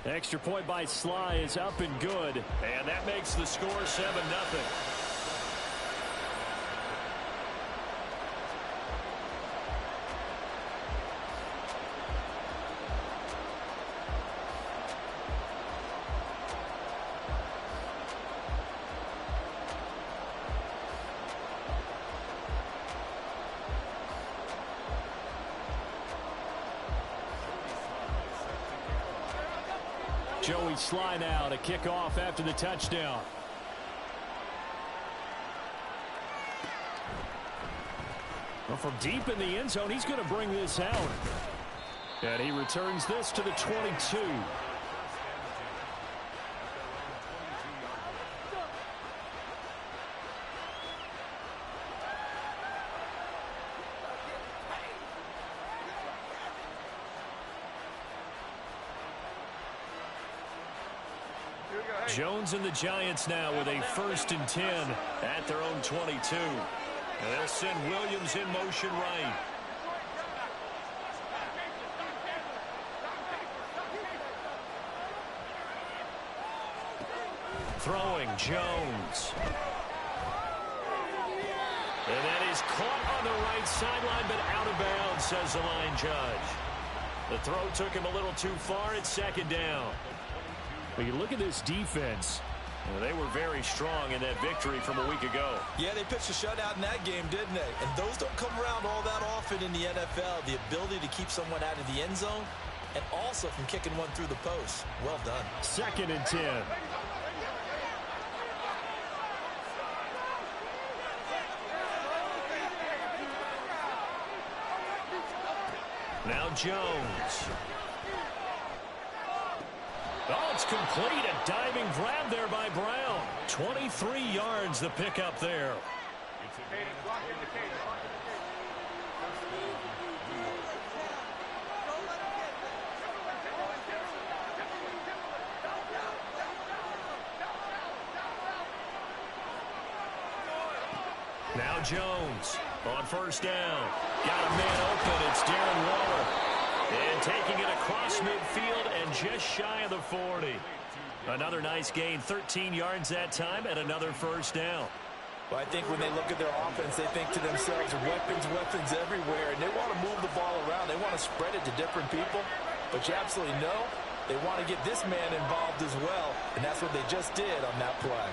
Extra point by Sly is up and good. And that makes the score 7-0. Joey Sly now to kick off after the touchdown. Well, from deep in the end zone, he's going to bring this out. And he returns this to the 22. Jones and the Giants now with a 1st and 10 at their own 22. And they'll send Williams in motion right. Throwing Jones. And that is caught on the right sideline, but out of bounds, says the line judge. The throw took him a little too far. It's 2nd down. But you look at this defense. Well, they were very strong in that victory from a week ago. Yeah, they pitched a shutout in that game, didn't they? And those don't come around all that often in the NFL. The ability to keep someone out of the end zone and also from kicking one through the post. Well done. 2nd and 10. Now Jones. Oh, it's complete. A diving grab there by Brown. 23 yards the pickup there. Now Jones on 1st down. Got a man open. It's Darren Waller. And taking it across midfield and just shy of the 40. Another nice gain, 13 yards that time, and another 1st down. Well, I think when they look at their offense, they think to themselves, weapons everywhere, and they want to move the ball around. They want to spread it to different people. But you absolutely know they want to get this man involved as well, and that's what they just did on that play.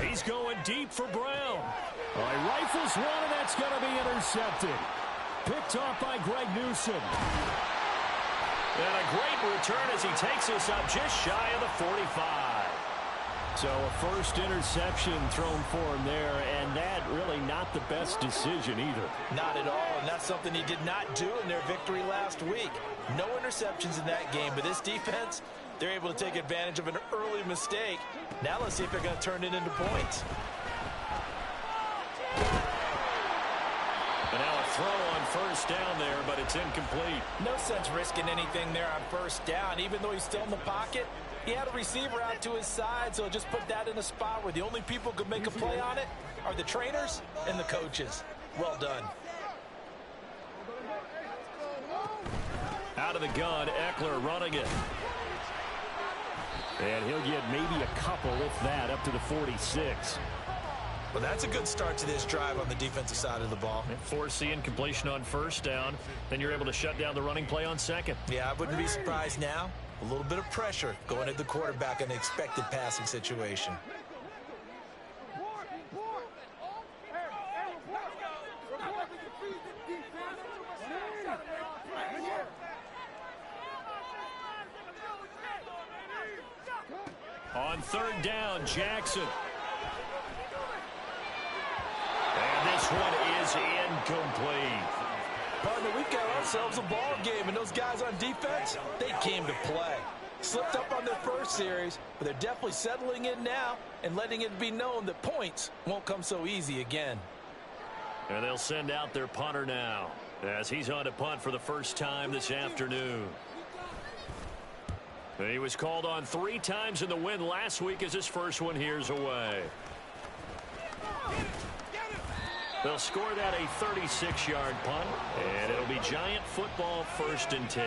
He's going deep for Brown. All right, rifles one, and that's going to be intercepted. Picked off by Greg Newsome. And a great return as he takes us up just shy of the 45. So a first interception thrown for him there, and that really not the best decision either. Not at all, and that's something he did not do in their victory last week. No interceptions in that game, but this defense, they're able to take advantage of an early mistake. Now let's see if they're going to turn it into points. And now a throw on 1st down there, but it's incomplete. No sense risking anything there on 1st down. Even though he's still in the pocket, he had a receiver out to his side, so just put that in a spot where the only people who could make a play on it are the trainers and the coaches. Well done. Out of the gun, Eckler running it. And he'll get maybe a couple, if that, up to the 46. Well, that's a good start to this drive on the defensive side of the ball. Force the incompletion on 1st down. Then you're able to shut down the running play on 2nd. Yeah, I wouldn't be surprised now. A little bit of pressure going at the quarterback in the expected passing situation. On 3rd down, Jackson. And this one is incomplete. Partner, we've got ourselves a ball game, and those guys on defense, they came to play. Slipped up on their first series, but they're definitely settling in now and letting it be known that points won't come so easy again. And they'll send out their punter now as he's on to punt for the first time this afternoon. He was called on 3 times in the win last week as his first one here's away. They'll score that a 36-yard punt, and it'll be Giant football 1st and 10.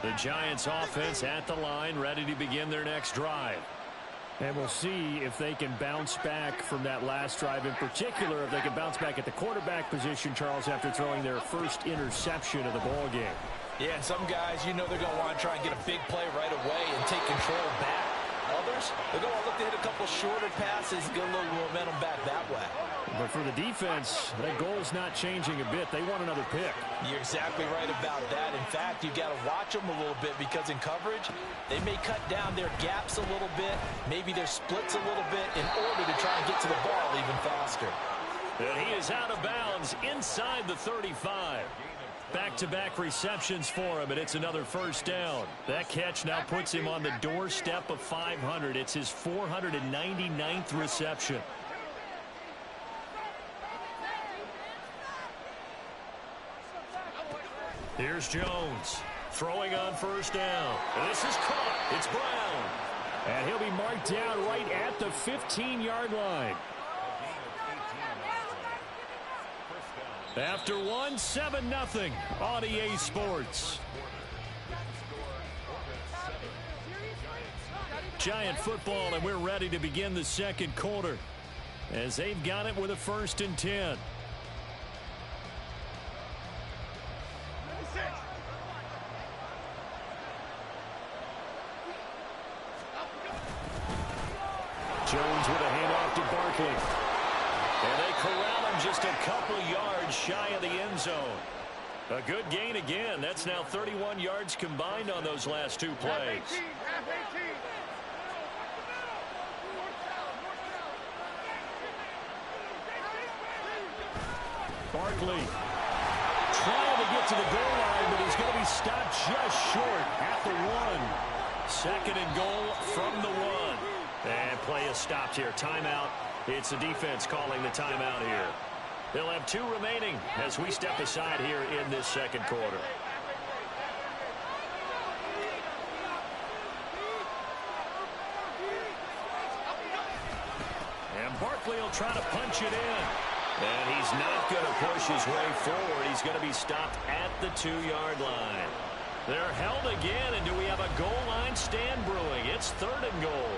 The Giants offense at the line, ready to begin their next drive. And we'll see if they can bounce back from that last drive. In particular, if they can bounce back at the quarterback position, Charles, after throwing their first interception of the ball game. Yeah, and some guys, you know they're going to want to try and get a big play right away and take control back. Others, they're going to look to hit a couple shorter passes, get a little momentum back that way. But for the defense, that goal's not changing a bit. They want another pick. You're exactly right about that. In fact, you've got to watch them a little bit because in coverage, they may cut down their gaps a little bit, maybe their splits a little bit in order to try and get to the ball even faster. And he is out of bounds inside the 35. Back-to-back receptions for him, and it's another first down. That catch now puts him on the doorstep of 500. It's his 499th reception. Here's Jones throwing on first down. And this is caught. It's Brown. And he'll be marked down right at the 15-yard line. After one, 7-0 on EA Sports. Giant football, and we're ready to begin the second quarter as they've got it with a 1st and 10. Jones with a handoff to Barkley. And they corral him just a couple yards shy of the end zone. A good gain again. That's now 31 yards combined on those last two plays. Barkley trying to get to the goal line, but he's going to be stopped just short at the 1. 2nd and goal from the 1. And play is stopped here. Timeout. It's the defense calling the timeout here. They'll have 2 remaining as we step aside here in this second quarter. And Barkley will try to punch it in. And he's not going to push his way forward. He's going to be stopped at the 2-yard line. They're held again, and do we have a goal line stand brewing? It's 3rd and goal.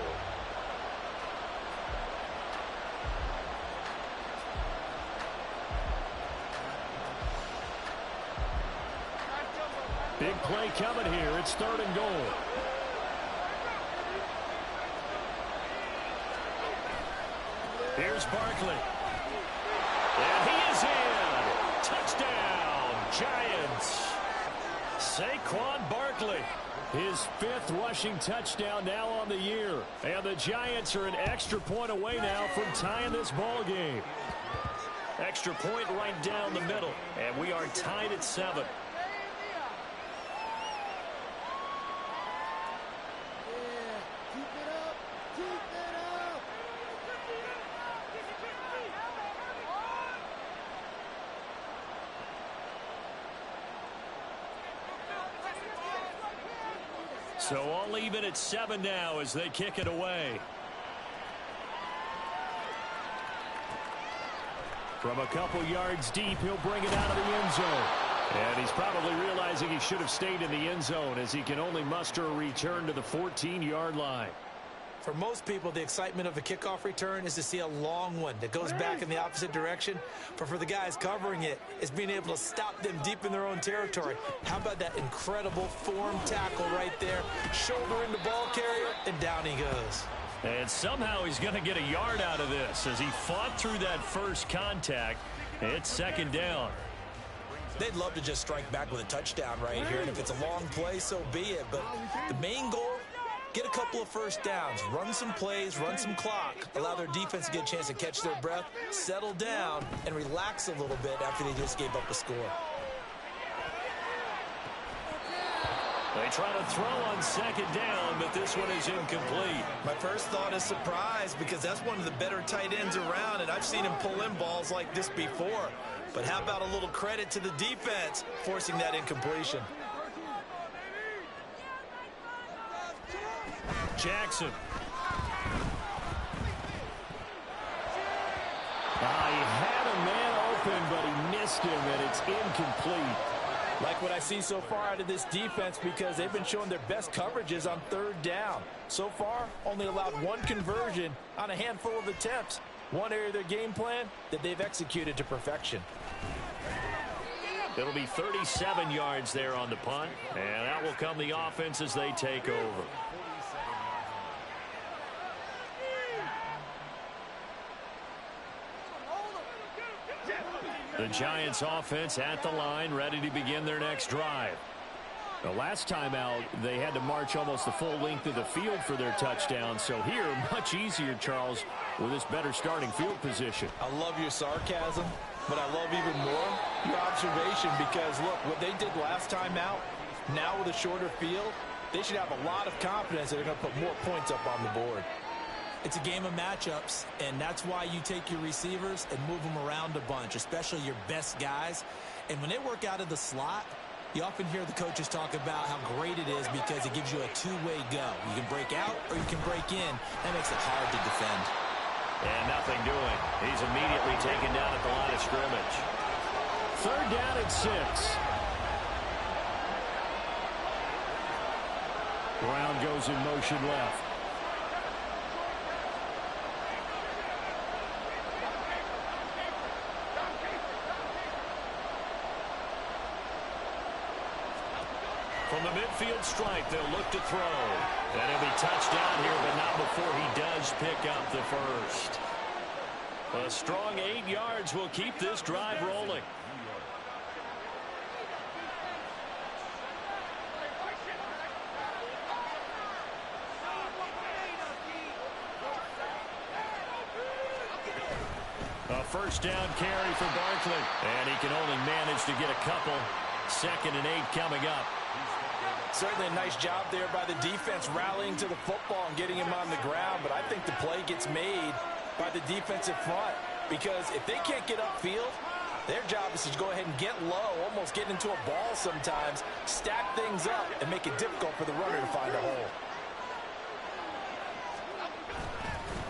Big play coming here. It's 3rd and goal. Here's Barkley. And he is in. Touchdown, Giants. Saquon Barkley. His 5th rushing touchdown now on the year. And the Giants are an extra point away now from tying this ball game. Extra point right down the middle. And we are tied at 7. So all even at 7 now as they kick it away. From a couple yards deep, he'll bring it out of the end zone. And he's probably realizing he should have stayed in the end zone as he can only muster a return to the 14-yard line. For most people, the excitement of a kickoff return is to see a long one that goes back in the opposite direction. But for the guys covering it, it's being able to stop them deep in their own territory. How about that incredible form tackle right there? Shoulder into ball carrier, and down he goes. And somehow he's going to get a yard out of this as he fought through that first contact. It's 2nd down. They'd love to just strike back with a touchdown right here. And if it's a long play, so be it. But the main goal, get a couple of first downs, run some plays, run some clock, allow their defense to get a chance to catch their breath, settle down, and relax a little bit after they just gave up a score. They try to throw on 2nd down, but this one is incomplete. My first thought is surprise because that's one of the better tight ends around, and I've seen him pull in balls like this before. But how about a little credit to the defense forcing that incompletion? Jackson. He had a man open, but he missed him, and it's incomplete. Like what I see so far out of this defense because they've been showing their best coverages on third down. So far, only allowed one conversion on a handful of attempts. One area of their game plan that they've executed to perfection. It'll be 37 yards there on the punt, and out will come the offense as they take over. The Giants offense at the line, ready to begin their next drive. The last time out, they had to march almost the full length of the field for their touchdown. So here, much easier, Charles, with this better starting field position. I love your sarcasm, but I love even more your observation because, look, what they did last time out, now with a shorter field, they should have a lot of confidence that they're going to put more points up on the board. It's a game of matchups, and that's why you take your receivers and move them around a bunch, especially your best guys. And when they work out of the slot, you often hear the coaches talk about how great it is because it gives you a two-way go. You can break out or you can break in. That makes it hard to defend. And nothing doing. He's immediately taken down at the line of scrimmage. Third down and 6. Brown goes in motion left. From the midfield stripe, they'll look to throw. And he'll be touched down here, but not before he does pick up the first. A strong 8 yards will keep this drive rolling. A first down carry for Barkley. And he can only manage to get a couple. 2nd and 8 coming up. Certainly a nice job there by the defense rallying to the football and getting him on the ground, but I think the play gets made by the defensive front because if they can't get upfield, their job is to go ahead and get low, almost get into a ball sometimes, stack things up, and make it difficult for the runner to find a hole.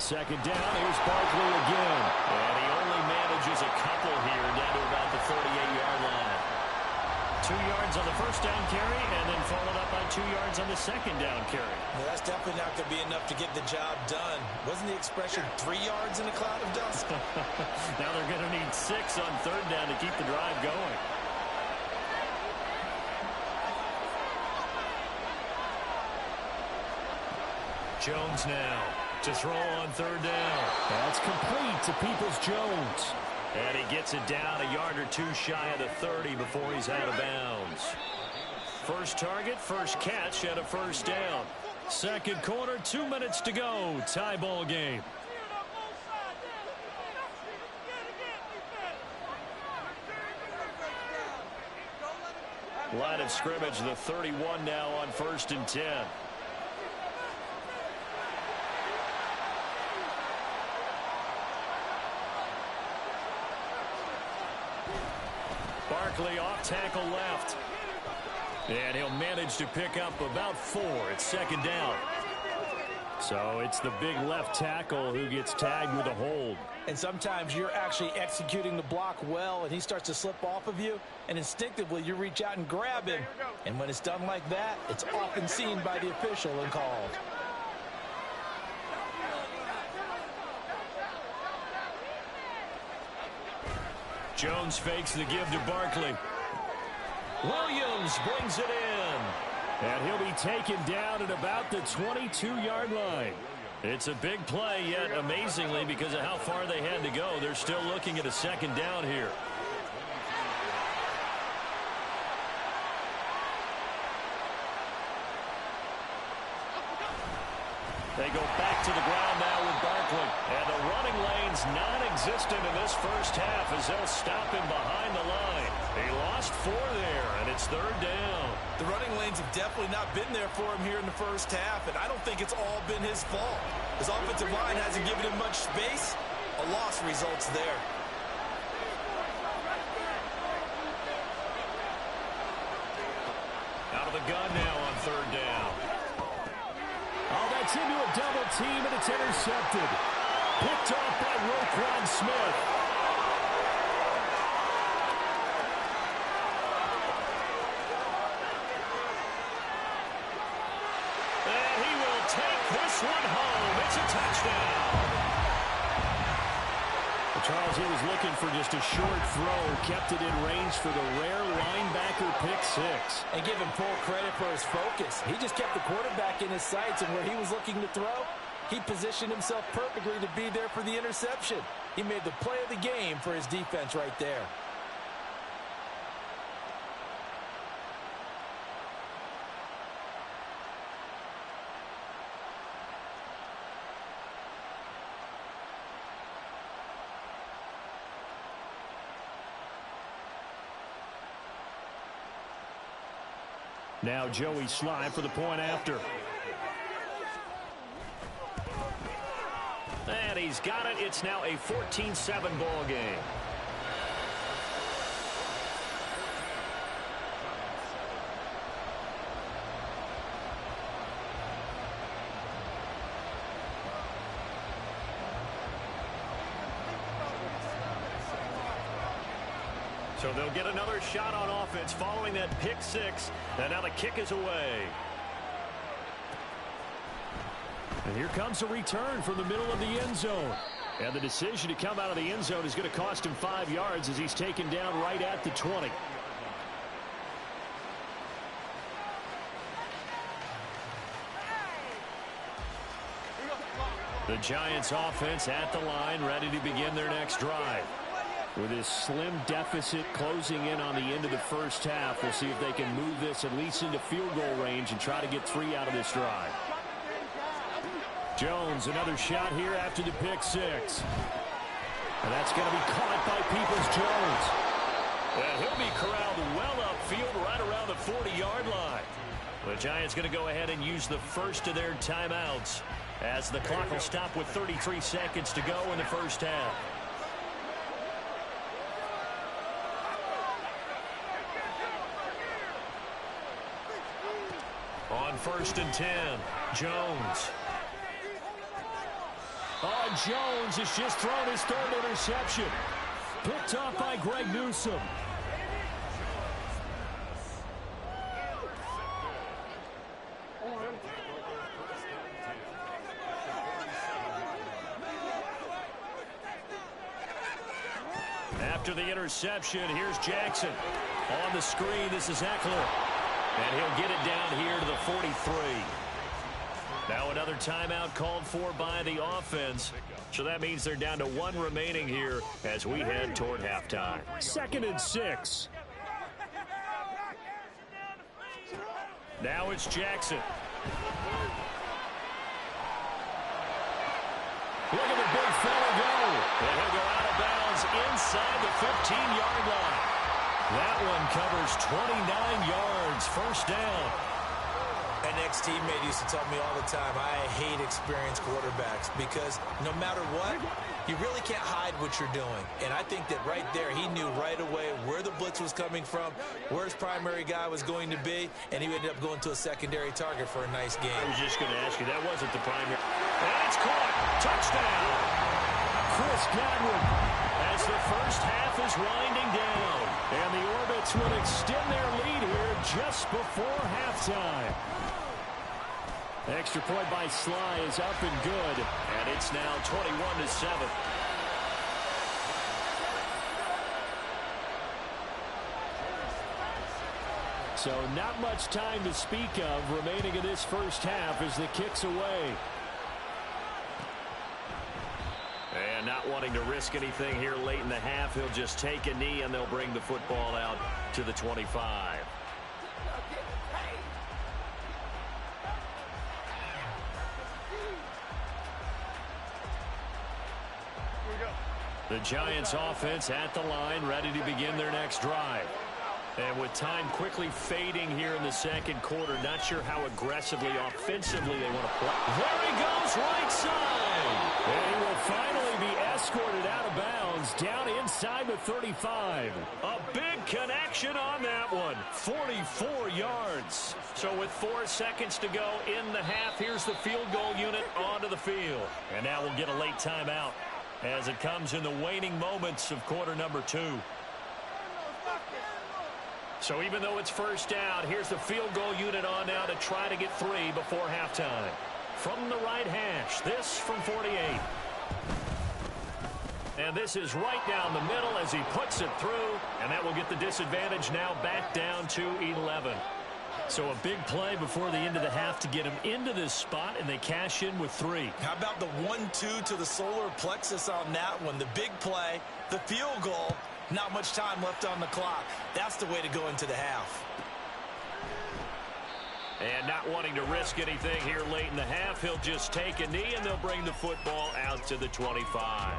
2nd down, here's Barkley again. And he only manages a couple here down to about the 38-yard line. 2 yards on the first down carry, and then followed up by 2 yards on the 2nd down carry. Well, that's definitely not going to be enough to get the job done. Wasn't the expression 3 yards in a cloud of dust? Now they're going to need 6 on 3rd down to keep the drive going. Jones now to throw on 3rd down. That's complete to Peoples-Jones. And he gets it down a yard or 2 shy of the 30 before he's out of bounds. First target, first catch, and a first down. 2nd quarter, 2 minutes to go. Tie ball game. Line of scrimmage, the 31 now on 1st and 10. Barkley off tackle left. And he'll manage to pick up about 4. It's 2nd down. So it's the big left tackle who gets tagged with a hold. And sometimes you're actually executing the block well, and he starts to slip off of you, and instinctively you reach out and grab him. And when it's done like that, it's often seen by the official and called. Jones fakes the give to Barkley. Williams brings it in. And he'll be taken down at about the 22-yard line. It's a big play, yet amazingly, because of how far they had to go, they're still looking at a 2nd down here. They go back to the ground now with Barkley. And the running lane's non-existent in this first half as they'll stop him behind the line. He lost 4 there, and it's 3rd down. The running lanes have definitely not been there for him here in the first half, and I don't think it's all been his fault. His offensive line hasn't given him much space. A loss results there. Out of the gun now on 3rd down. Oh, that's into a double team, and it's intercepted. Picked off by Roquan Smith. this one home. It's a touchdown. Well, Charles, he was looking for just a short throw, kept it in range for the rare linebacker pick six. And give him full credit for his focus. He just kept the quarterback in his sights, and where he was looking to throw, he positioned himself perfectly to be there for the interception. He made the play of the game for his defense right there. Now Joey Slye for the point after. And he's got it. It's now a 14-7 ball game. So they'll get another shot on offense following that pick six. And now the kick is away. And here comes a return from the middle of the end zone. And the decision to come out of the end zone is going to cost him 5 yards as he's taken down right at the 20. The Giants offense at the line, ready to begin their next drive. With this slim deficit closing in on the end of the first half, we'll see if they can move this at least into field goal range and try to get 3 out of this drive. Jones, another shot here after the pick six. And that's going to be caught by Peoples-Jones. And he'll be corralled well upfield right around the 40-yard line. The Giants going to go ahead and use the first of their timeouts as the clock will stop with 33 seconds to go in the first half. On 1st and 10, Jones. Oh, Jones has just thrown his third interception. Picked off by Greg Newsome. After the interception, here's Jackson. On the screen, this is Eckler. And he'll get it down here to the 43. Now another timeout called for by the offense. So that means they're down to 1 remaining here as we head toward halftime. 2nd and 6. Now it's Jackson. Look at the big fella go. And he'll go out of bounds inside the 15-yard line. That one covers 29 yards. First down. An ex-teammate used to tell me all the time, I hate experienced quarterbacks because no matter what, you really can't hide what you're doing. And I think that right there, he knew right away where the blitz was coming from, where his primary guy was going to be, and he ended up going to a secondary target for a nice game. I was just going to ask you, that wasn't the primary. And it's caught. Touchdown. Chris Godwin as the first half is winding down. And the Orbits will extend their lead here just before halftime. Extra point by Slye is up and good. And it's now 21-7. So not much time to speak of remaining in this first half as the kick's away. And not wanting to risk anything here late in the half, he'll just take a knee and they'll bring the football out to the 25. The Giants offense at the line, ready to begin their next drive. And with time quickly fading here in the second quarter, not sure how aggressively, offensively they want to play. There he goes, right side. And he will finally be escorted out of bounds down inside the 35. A big connection on that one. 44 yards. So with 4 seconds to go in the half, here's the field goal unit onto the field. And now we'll get a late timeout as it comes in the waning moments of quarter number 2. So even though it's first down, here's the field goal unit on now to try to get 3 before halftime. from the right hash. This from 48. And this is right down the middle as he puts it through. And that will get the disadvantage now back down to 11. So a big play before the end of the half to get him into this spot, and they cash in with 3. How about the 1-2 to the solar plexus on that one? The big play, the field goal, not much time left on the clock. That's the way to go into the half. And not wanting to risk anything here late in the half, he'll just take a knee, and they'll bring the football out to the 25.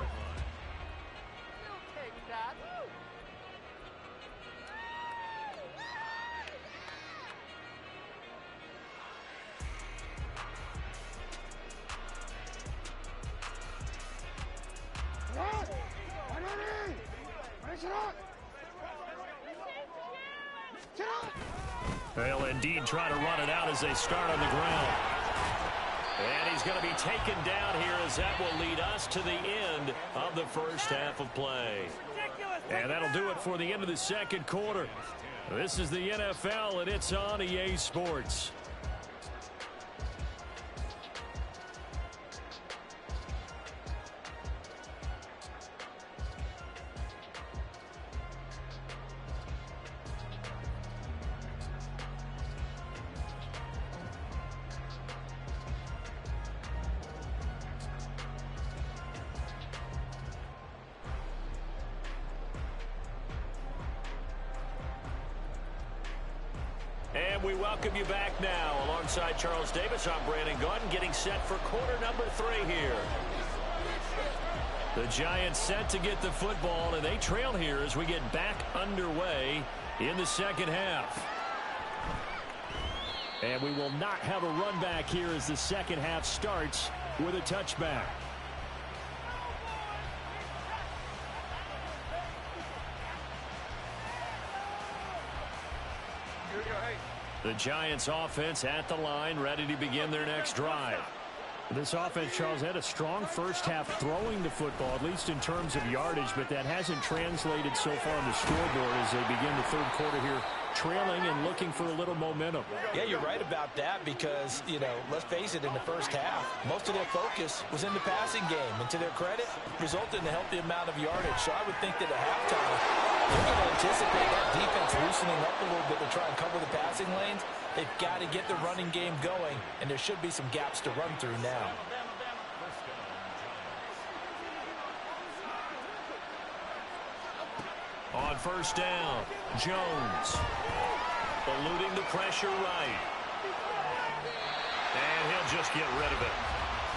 They'll indeed try to run it out as they start on the ground. And he's going to be taken down here as that will lead us to the end of the first half of play. And that'll do it for the end of the second quarter. This is the NFL, and it's on EA Sports. And we welcome you back now. Alongside Charles Davis, I'm Brandon Gaudin, getting set for quarter number 3 here. The Giants set to get the football, and they trail here as we get back underway in the second half. And we will not have a run back here as the second half starts with a touchback. The Giants offense at the line, ready to begin their next drive. This offense, Charles, had a strong first half throwing the football, at least in terms of yardage, but that hasn't translated so far on the scoreboard as they begin the third quarter here, trailing and looking for a little momentum. Yeah, you're right about that because, let's face it, in the first half, most of their focus was in the passing game. And to their credit, resulted in a healthy amount of yardage. So I would think that at halftime, they're going to anticipate that defense loosening up a little bit to try and cover the passing lanes. They've got to get the running game going, and there should be some gaps to run through now. On first down, Jones eluding the pressure right. And he'll just get rid of it.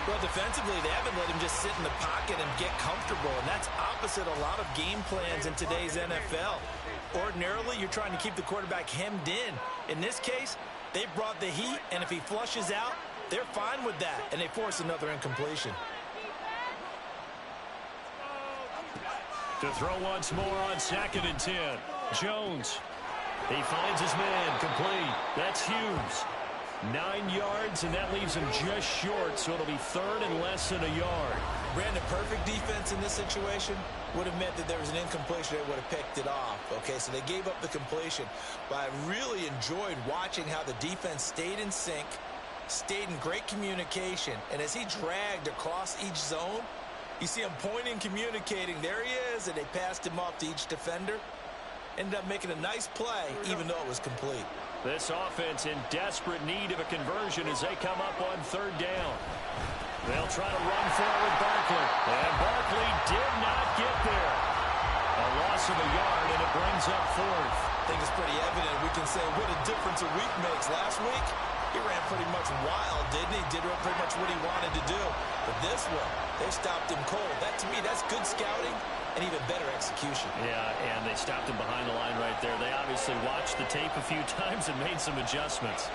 Well, defensively, they haven't let him just sit in the pocket and get comfortable, and that's opposite a lot of game plans in today's NFL. Ordinarily, you're trying to keep the quarterback hemmed in. In this case, they brought the heat, and if he flushes out, they're fine with that, and they force another incompletion. To throw once more on 2nd and 10. Jones. He finds his man complete. That's Hughes. 9 yards, and that leaves him just short, so it'll be 3rd and less than a yard. Brandon, perfect defense in this situation would have meant that there was an incompletion that would have picked it off. Okay, so they gave up the completion. But I really enjoyed watching how the defense stayed in sync, stayed in great communication, and as he dragged across each zone, you see him pointing, communicating. There he is, and they passed him off to each defender. Ended up making a nice play, even though it was complete. This offense in desperate need of a conversion as they come up on 3rd down. They'll try to run forward Barkley. And Barkley did not get there. A loss of a yard, and it brings up 4th. I think it's pretty evident. We can say what a difference a week makes. Last week, he ran pretty much wild, didn't he? Did pretty much what he wanted to do. But this one, they stopped him cold. That, to me, that's good scouting and even better execution. Yeah, and they stopped him behind the line right there. They obviously watched the tape a few times and made some adjustments.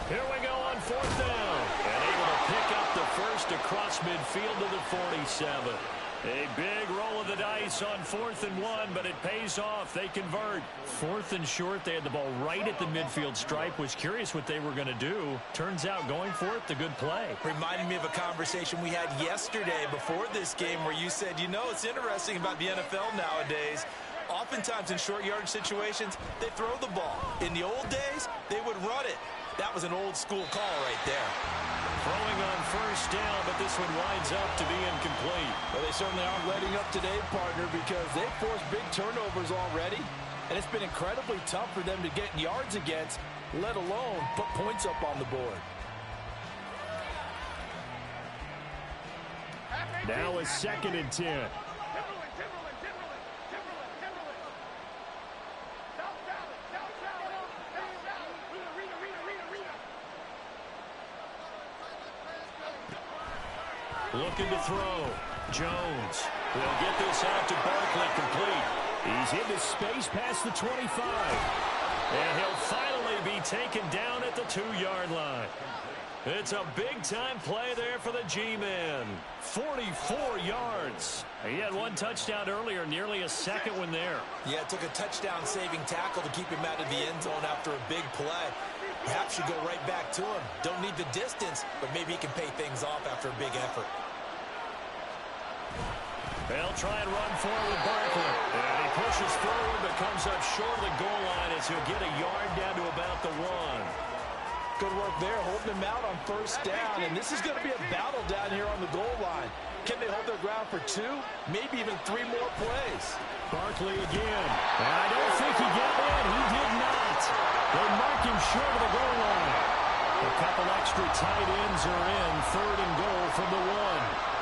Here we go on 4th down. And able to pick up the first across midfield to the 47. A big roll of the dice on 4th and 1, but it pays off. They convert. 4th and short. They had the ball right at the midfield stripe. Was curious what they were going to do. Turns out going for it, the good play. Reminded me of a conversation we had yesterday before this game where you said, it's interesting about the NFL nowadays. Oftentimes in short yardage situations, they throw the ball. In the old days, they would run it. That was an old-school call right there. Throwing on first down, but this one winds up to be incomplete. Well, they certainly aren't letting up today, partner, because they've forced big turnovers already, and it's been incredibly tough for them to get yards against, let alone put points up on the board. Now a 2nd and 10. Looking to throw. Jones will get this out to Barkley, complete. He's into space past the 25. And he'll finally be taken down at the 2-yard line. It's a big-time play there for the G-men. 44 yards. He had one touchdown earlier, nearly a second one there. Yeah, it took a touchdown-saving tackle to keep him out of the end zone after a big play. Perhaps should go right back to him. Don't need the distance, but maybe he can pay things off after a big effort. They'll try and run forward with Barkley. And he pushes forward, but comes up short of the goal line as he'll get a yard down to about the 1. Good work there, holding him out on first down, and this is going to be a battle down here on the goal line. Can they hold their ground for 2, maybe even 3 more plays? Barkley again. And I don't think he got in. He did not. They mark him short of the goal line. A couple extra tight ends are in. 3rd and goal from the 1.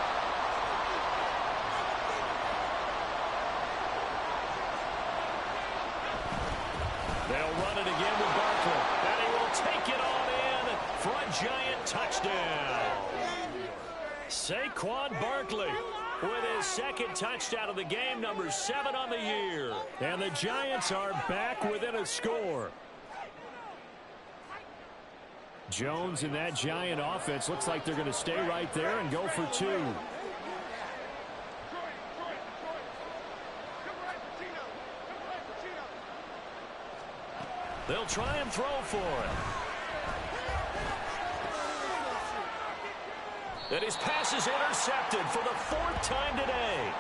They'll run it again with Barkley. And he will take it on in for a giant touchdown. Saquon Barkley with his 2nd touchdown of the game, number 7 on the year. And the Giants are back within a score. Jones and that Giant offense looks like they're going to stay right there and go for 2. They'll try and throw for it. And his pass is intercepted for the 4th time today.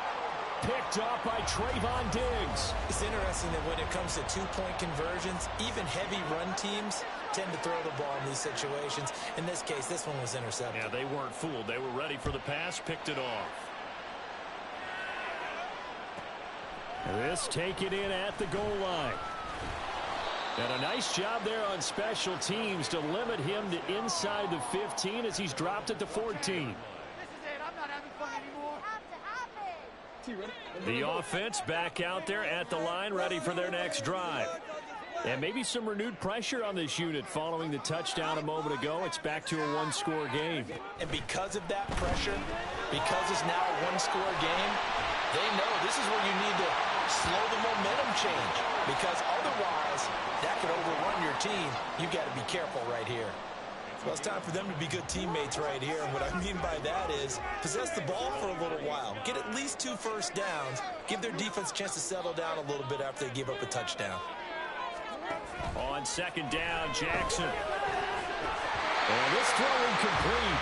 Picked off by Trayvon Diggs. It's interesting that when it comes to 2-point conversions, even heavy run teams tend to throw the ball in these situations. In this case, this one was intercepted. Yeah, they weren't fooled. They were ready for the pass, picked it off. This taken in at the goal line. And a nice job there on special teams to limit him to inside the 15 as he's dropped it to 14. This is it. I'm not having fun anymore. The offense back out there at the line, ready for their next drive. And maybe some renewed pressure on this unit following the touchdown a moment ago. It's back to a 1-score game. And because of that pressure, because it's now a 1-score game, they know this is where you need to slow the momentum change, because otherwise that could overrun your team. You've got to be careful right here. Well, it's time for them to be good teammates right here. And what I mean by that is possess the ball for a little while. Get at least 2 first downs. Give their defense a chance to settle down a little bit after they give up a touchdown. On 2nd down, Jackson. And this throw incomplete.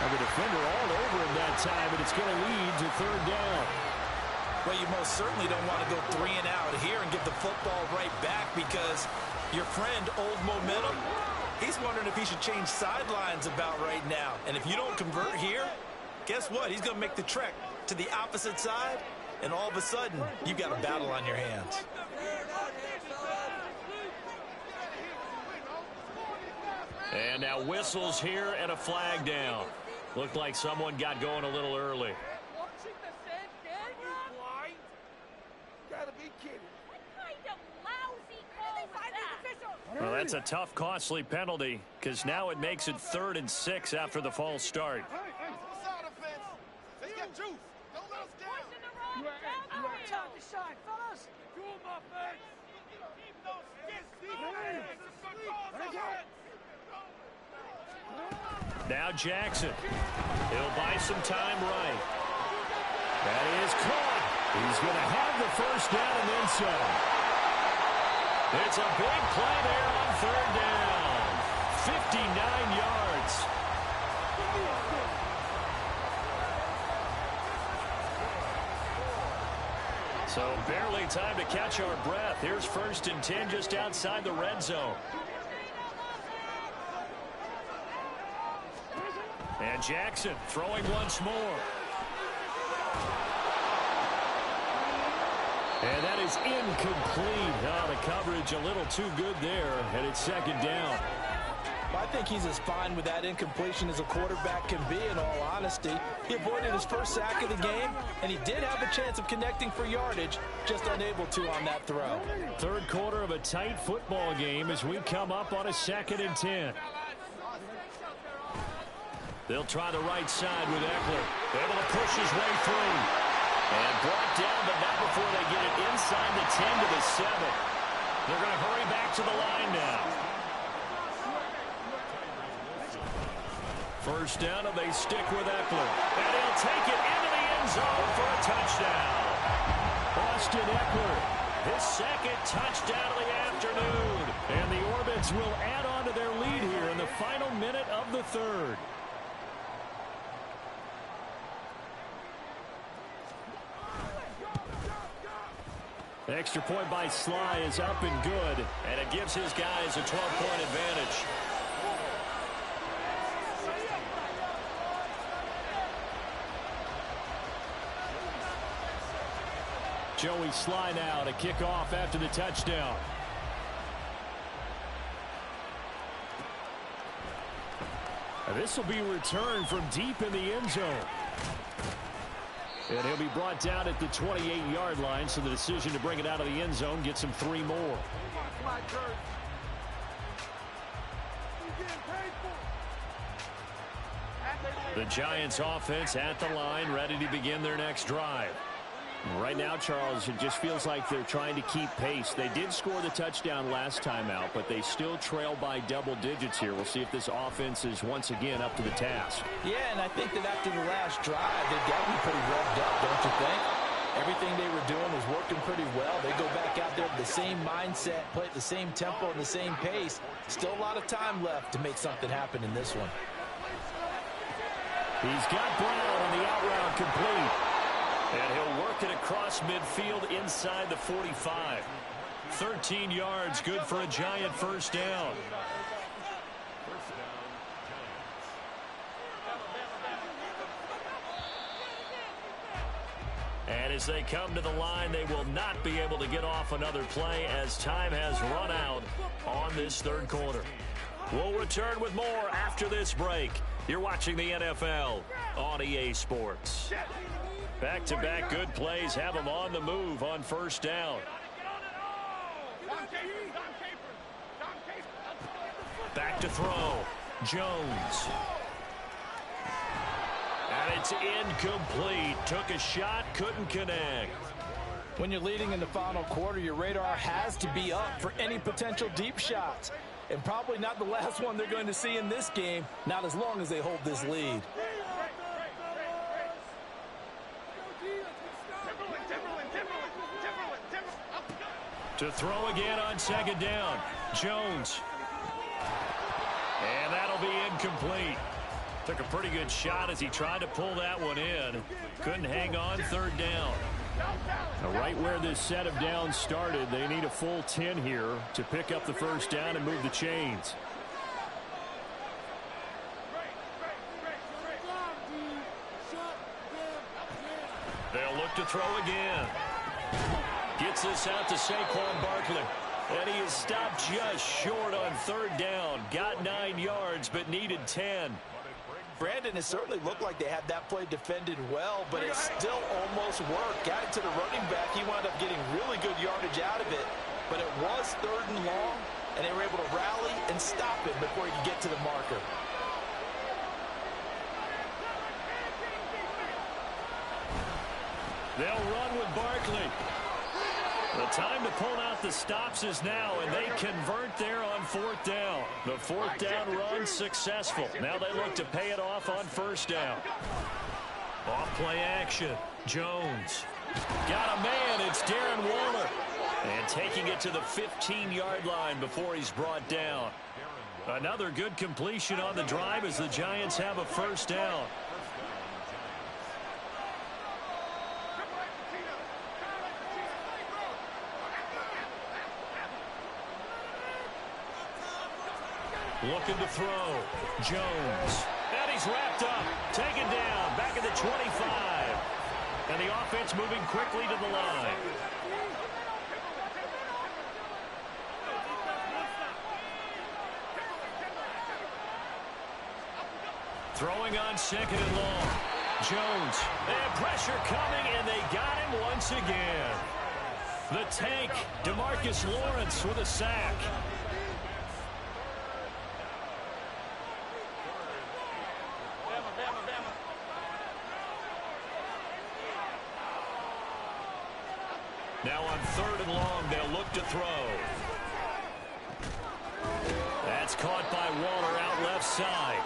And the defender all over him that time, but it's going to lead to 3rd down. Well, you most certainly don't want to go 3 and out here and give the football right back, because your friend, Old Momentum, he's wondering if he should change sidelines about right now. And if you don't convert here, guess what? He's going to make the trek to the opposite side, and all of a sudden, you've got a battle on your hands. And now whistles here and a flag down. Looked like someone got going a little early. Well, that's a tough, costly penalty, because now it makes it 3rd and 6 after the false start. Now Jackson. He'll buy some time right. That is caught. He's going to have the first down and then some. It's a big play there on 3rd down. 59 yards. So barely time to catch our breath. Here's 1st and 10 just outside the red zone. And Jackson throwing once more. And that is incomplete. Oh, the coverage a little too good there, and it's second down. I think he's as fine with that incompletion as a quarterback can be, in all honesty. He avoided his first sack of the game, and he did have a chance of connecting for yardage, just unable to on that throw. Third quarter of a tight football game as we come up on a 2nd and 10. They'll try the right side with Eckler. Able to push his way through. And brought down, but not before they get it inside the 10 to the 7. They're going to hurry back to the line now. First down, and they stick with Eckler. And he'll take it into the end zone for a touchdown. Austin Eckler, his second touchdown of the afternoon. And the Orbits will add on to their lead here in the final minute of the third. Extra point by Sly is up and good, and it gives his guys a 12-point advantage. Joey Sly now to kick off after the touchdown. And this will be returned from deep in the end zone. And he'll be brought down at the 28-yard line, so the decision to bring it out of the end zone gets him 3 more. The Giants offense at the line, ready to begin their next drive. Right now, Charles, it just feels like they're trying to keep pace. They did score the touchdown last time out, but they still trail by double digits here. We'll see if this offense is once again up to the task. Yeah, and I think that after the last drive, they've got to be pretty revved up, don't you think? Everything they were doing was working pretty well. They go back out there with the same mindset, play at the same tempo and the same pace. Still a lot of time left to make something happen in this one. He's got Brown on the out route complete. And he'll work it across midfield inside the 45. 13 yards, good for a Giant first down. And as they come to the line, they will not be able to get off another play as time has run out on this third quarter. We'll return with more after this break. You're watching the NFL on EA Sports. Back-to-back good plays have them on the move on first down. Back to throw. Jones. And it's incomplete. Took a shot, couldn't connect. When you're leading in the final quarter, your radar has to be up for any potential deep shots. And probably not the last one they're going to see in this game, not as long as they hold this lead. To throw again on second down. Jones. And that'll be incomplete. Took a pretty good shot as he tried to pull that one in. Couldn't hang on, third down. Now, right where this set of downs started, they need a full 10 here to pick up the first down and move the chains. They'll look to throw again. Gets this out to Saquon Barkley. And he is stopped just short on third down. Got 9 yards, but needed 10. Brandon, it certainly looked like they had that play defended well, but it still almost worked. Got it to the running back. He wound up getting really good yardage out of it. But it was third and long, and they were able to rally and stop him before he could get to the marker. They'll run with Barkley. The time to pull out the stops is now, and they convert there on fourth down. The fourth down run successful. Now they look to pay it off on first down. Off play action. Jones. Got a man. It's Darren Waller. And taking it to the 15-yard line before he's brought down. Another good completion on the drive as the Giants have a first down. Looking to throw. Jones. And he's wrapped up. Taken down. Back at the 25. And the offense moving quickly to the line. Throwing on second and long. Jones. And pressure coming, and they got him once again. The tank, DeMarcus Lawrence with a sack. Now on third and long, they'll look to throw. That's caught by Waller out left side.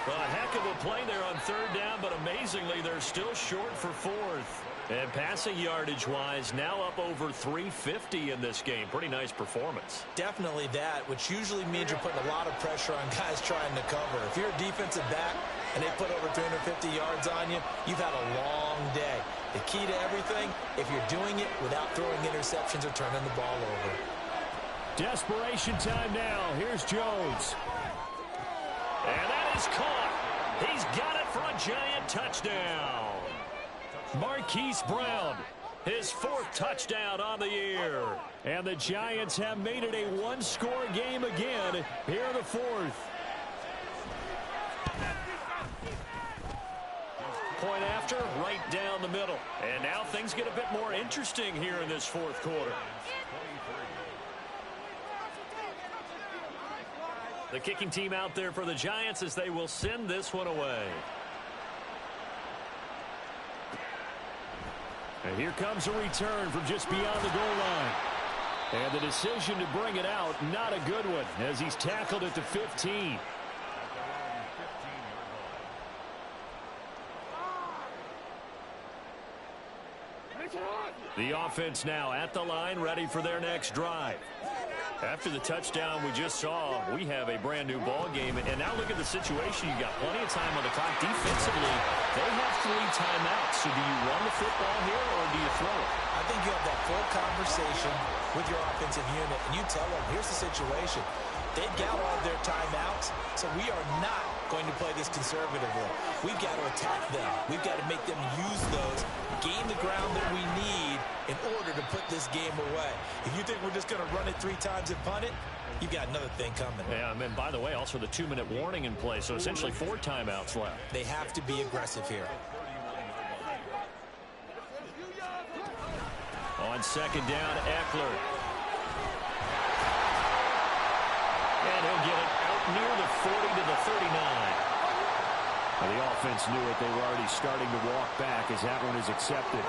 A heck of a play there on third down, but amazingly, they're still short for fourth. And passing yardage-wise, now up over 350 in this game. Pretty nice performance. Definitely that, which usually means you're putting a lot of pressure on guys trying to cover. If you're a defensive back and they put over 350 yards on you, you've had a long day. The key to everything, if you're doing it without throwing interceptions or turning the ball over. Desperation time now. Here's Jones. And that is caught. He's got it for a giant touchdown. Marquise Brown, his fourth touchdown on the year. And the Giants have made it a one-score game again here in the fourth. Point after, right down the middle. And now things get a bit more interesting here in this fourth quarter. The kicking team out there for the Giants as they will send this one away. And here comes a return from just beyond the goal line. And the decision to bring it out, not a good one, as he's tackled at the 15. The offense now at the line, ready for their next drive. After the touchdown we just saw, we have a brand new ball game. And now look at the situation. You've got plenty of time on the clock. Defensively, they have 3 timeouts. So do you run the football here or do you throw it? I think you have that full conversation with your offensive unit, and you tell them, here's the situation. They've got all their timeouts, so we are not going to play this conservatively. We've got to attack them. We've got to make them use those, gain the ground that we need in order to put this game away. If you think we're just going to run it 3 times and punt it, you've got another thing coming. Yeah, and by the way, also the 2-minute warning in play, so essentially 4 timeouts left. They have to be aggressive here. On second down, Eckler. And he'll get it out near the 40 to the 39. Well, the offense knew it. They were already starting to walk back as that one is accepted.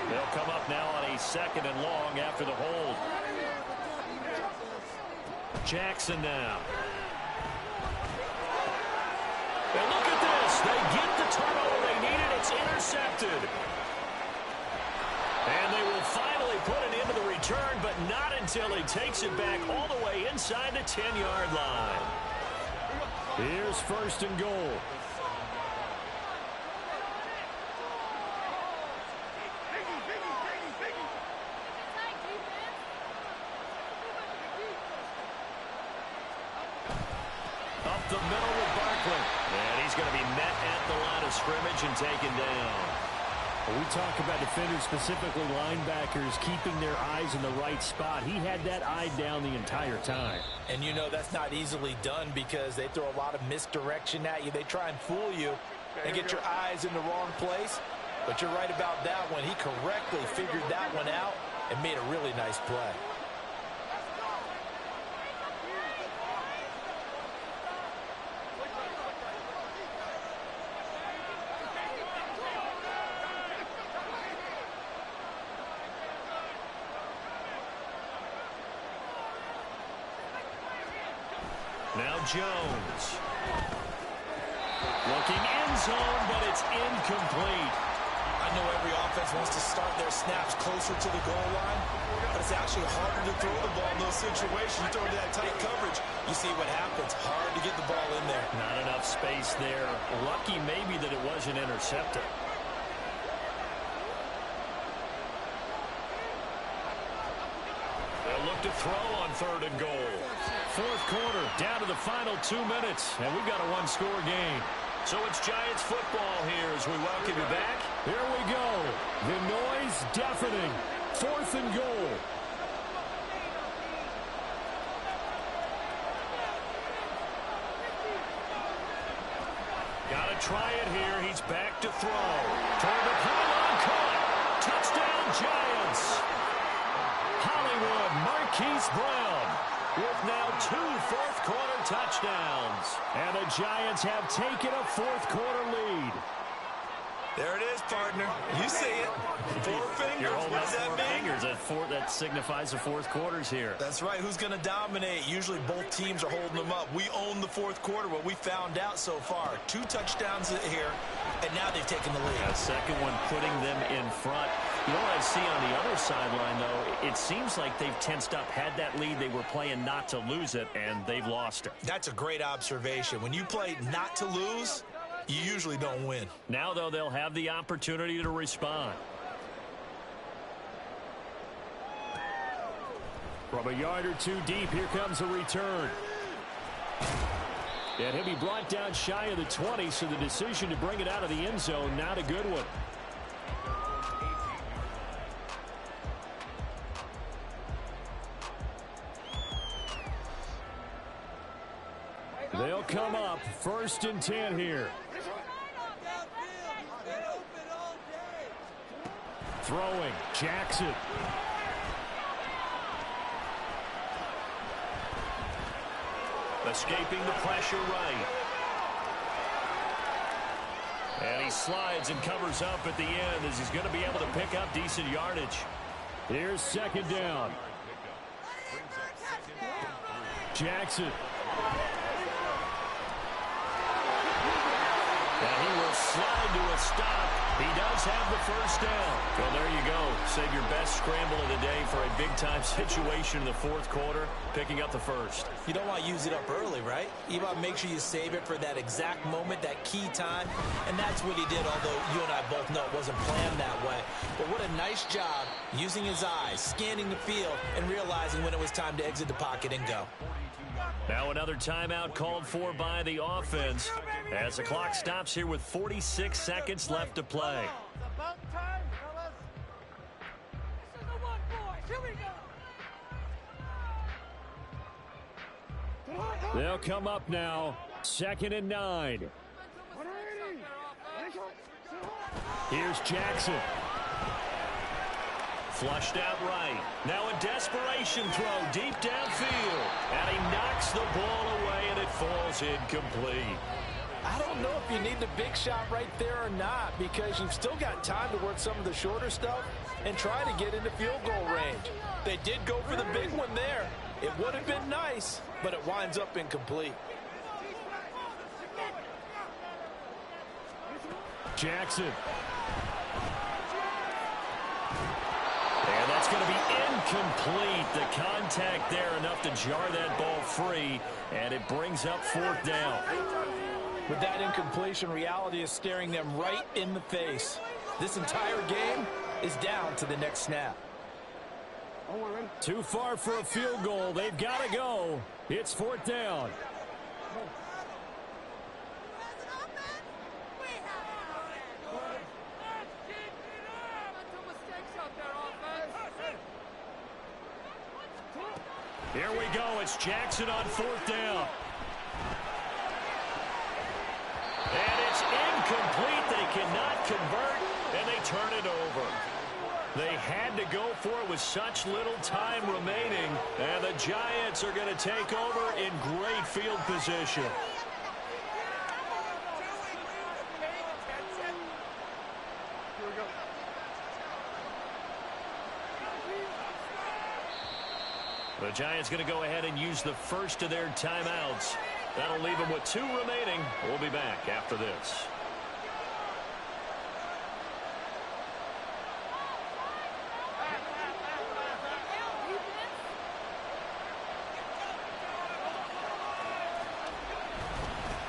They'll come up now on a second and long after the hold. Jackson now. And look at this. They get the turnover they needed. It's intercepted. And they will finally put it into the return, but not until he takes it back all the way inside the 10-yard line. Here's first and goal. Up the middle with Barkley. And he's going to be met at the line of scrimmage and taken down. We talk about defenders, specifically linebackers, keeping their eyes in the right spot. He had that eye down the entire time. And you know that's not easily done because they throw a lot of misdirection at you. They try and fool you and get your eyes in the wrong place. But you're right about that one. He correctly figured that one out and made a really nice play. Now Jones. Looking end zone, but it's incomplete. I know every offense wants to start their snaps closer to the goal line, but it's actually harder to throw the ball in those situations. You throw into that tight coverage, you see what happens. Hard to get the ball in there. Not enough space there. Lucky maybe that it wasn't intercepted. They'll look to throw on 3rd and goal. Fourth quarter, down to the final 2 minutes, and we've got a one-score game. So it's Giants football here as we welcome you back. Here we go. The noise deafening. 4th and goal. Got to try it here. He's back to throw. Toward the pylon, caught. Touchdown, Giants. Hollywood Marquise Brown with now 2 fourth-quarter touchdowns. And the Giants have taken a fourth-quarter lead. There it is, partner. You see it. 4 fingers. You're holding what up does that 4 mean? fingers. That signifies the fourth quarters here. That's right. Who's going to dominate? Usually both teams are holding them up. We own the fourth quarter, what we found out so far. 2 touchdowns here, and now they've taken the lead. A second one putting them in front. You know what I see on the other sideline, though? It seems like they've tensed up, had that lead. They were playing not to lose it, and they've lost it. That's a great observation. When you play not to lose, you usually don't win. Now, though, they'll have the opportunity to respond. From a yard or 2 deep, here comes a return. And he'll be brought down shy of the 20, so the decision to bring it out of the end zone, not a good one. They'll come up 1st and 10 here. Throwing, Jackson. Escaping the pressure right. And he slides and covers up at the end as he's going to be able to pick up decent yardage. Here's 2nd down. Jackson. And he will slide to a stop. He does have the 1st down. Well, there you go. Save your best scramble of the day for a big-time situation in the fourth quarter, picking up the 1st. You don't want to use it up early, right? You want to make sure you save it for that exact moment, that key time. And that's what he did, although you and I both know it wasn't planned that way. But what a nice job using his eyes, scanning the field, and realizing when it was time to exit the pocket and go. Now another timeout called for by the offense as the clock stops here with 46 seconds left to play. It's about time, fellas. This is the one, boys. Here we go. They'll come up now. 2nd and 9. Here's Jackson. Flushed out right. Now a desperation throw deep downfield. And he knocks the ball away, and it falls incomplete. I don't know if you need the big shot right there or not, because you've still got time to work some of the shorter stuff and try to get into field goal range. They did go for the big one there. It would have been nice, but it winds up incomplete. Jackson. And that's going to be incomplete. The contact there enough to jar that ball free, and it brings up 4th down. With that incompletion, reality is staring them right in the face. This entire game is down to the next snap. Too far for a field goal. They've got to go. It's 4th down. Here we go. It's Jackson on 4th down. And it's incomplete. They cannot convert, and they turn it over. They had to go for it with such little time remaining, and the Giants are going to take over in great field position. The Giants going to go ahead and use the first of their timeouts. That'll leave them with 2 remaining. We'll be back after this.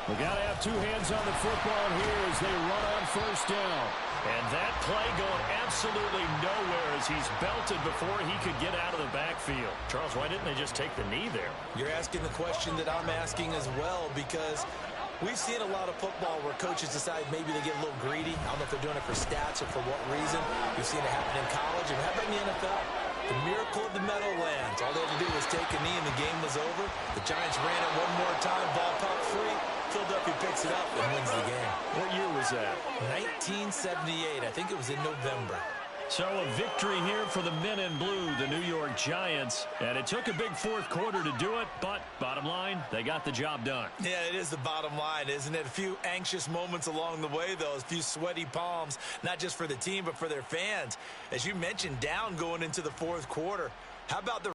We got to have two hands on the football here as they run on first down. And that play going absolutely nowhere as he's belted before he could get out of the backfield. Charles, why didn't they just take the knee there? You're asking the question that I'm asking as well, because we've seen a lot of football where coaches decide maybe they get a little greedy. I don't know if they're doing it for stats or for what reason. We've seen it happen in college. And how about in the NFL? The miracle of the Meadowlands. All they had to do was take a knee and the game was over. The Giants ran it one more time, ball popped free. Philadelphia picks it up and wins the game. What year was that? 1978. I think it was in November. So a victory here for the men in blue, the New York Giants. And it took a big fourth quarter to do it, but bottom line, they got the job done. Yeah, it is the bottom line, isn't it? A few anxious moments along the way, though. A few sweaty palms, not just for the team, but for their fans. As you mentioned, down going into the fourth quarter. How about the